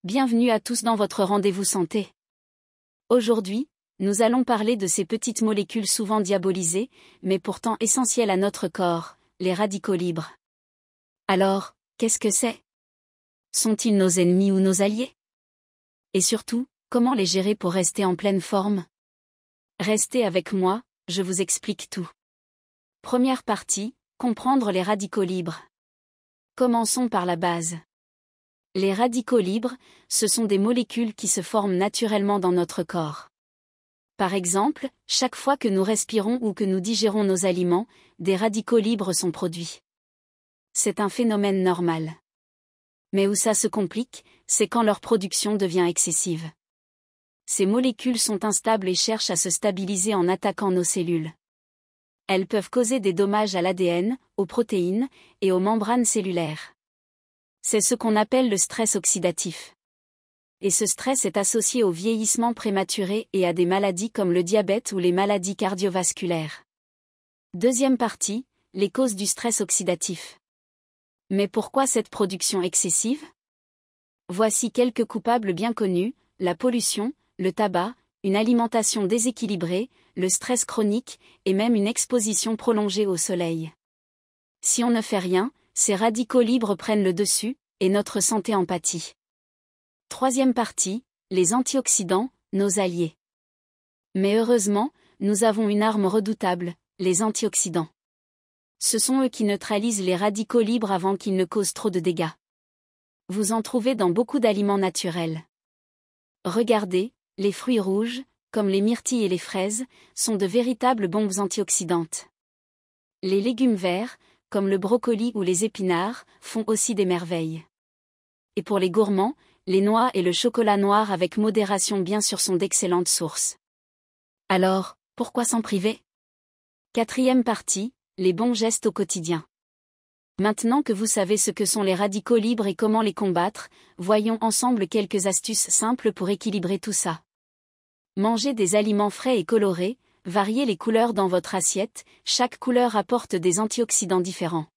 Bienvenue à tous dans votre rendez-vous santé. Aujourd'hui, nous allons parler de ces petites molécules souvent diabolisées, mais pourtant essentielles à notre corps, les radicaux libres. Alors, qu'est-ce que c'est? Sont-ils nos ennemis ou nos alliés? Et surtout, comment les gérer pour rester en pleine forme? Restez avec moi, je vous explique tout. Première partie, comprendre les radicaux libres. Commençons par la base. Les radicaux libres, ce sont des molécules qui se forment naturellement dans notre corps. Par exemple, chaque fois que nous respirons ou que nous digérons nos aliments, des radicaux libres sont produits. C'est un phénomène normal. Mais où ça se complique, c'est quand leur production devient excessive. Ces molécules sont instables et cherchent à se stabiliser en attaquant nos cellules. Elles peuvent causer des dommages à l'ADN, aux protéines et aux membranes cellulaires. C'est ce qu'on appelle le stress oxydatif. Et ce stress est associé au vieillissement prématuré et à des maladies comme le diabète ou les maladies cardiovasculaires. Deuxième partie, les causes du stress oxydatif. Mais pourquoi cette production excessive? Voici quelques coupables bien connus: la pollution, le tabac, une alimentation déséquilibrée, le stress chronique, et même une exposition prolongée au soleil. Si on ne fait rien, ces radicaux libres prennent le dessus, et notre santé en pâtit. Troisième partie, les antioxydants, nos alliés. Mais heureusement, nous avons une arme redoutable, les antioxydants. Ce sont eux qui neutralisent les radicaux libres avant qu'ils ne causent trop de dégâts. Vous en trouvez dans beaucoup d'aliments naturels. Regardez, les fruits rouges, comme les myrtilles et les fraises, sont de véritables bombes antioxydantes. Les légumes verts, comme le brocoli ou les épinards, font aussi des merveilles. Et pour les gourmands, les noix et le chocolat noir avec modération bien sûr sont d'excellentes sources. Alors, pourquoi s'en priver? Quatrième partie, les bons gestes au quotidien. Maintenant que vous savez ce que sont les radicaux libres et comment les combattre, voyons ensemble quelques astuces simples pour équilibrer tout ça. Mangez des aliments frais et colorés, variez les couleurs dans votre assiette, chaque couleur apporte des antioxydants différents.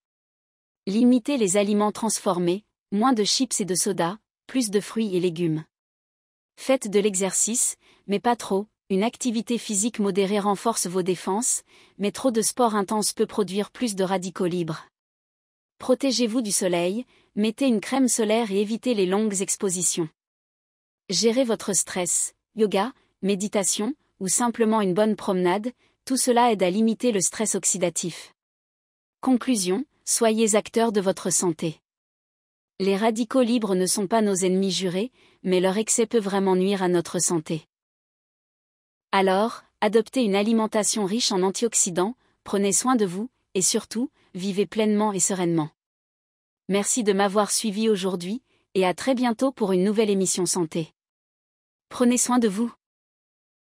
Limitez les aliments transformés, moins de chips et de soda, plus de fruits et légumes. Faites de l'exercice, mais pas trop, une activité physique modérée renforce vos défenses, mais trop de sport intense peut produire plus de radicaux libres. Protégez-vous du soleil, mettez une crème solaire et évitez les longues expositions. Gérez votre stress, yoga, méditation, ou simplement une bonne promenade, tout cela aide à limiter le stress oxydatif. Conclusion, soyez acteurs de votre santé. Les radicaux libres ne sont pas nos ennemis jurés, mais leur excès peut vraiment nuire à notre santé. Alors, adoptez une alimentation riche en antioxydants, prenez soin de vous, et surtout, vivez pleinement et sereinement. Merci de m'avoir suivi aujourd'hui, et à très bientôt pour une nouvelle émission santé. Prenez soin de vous.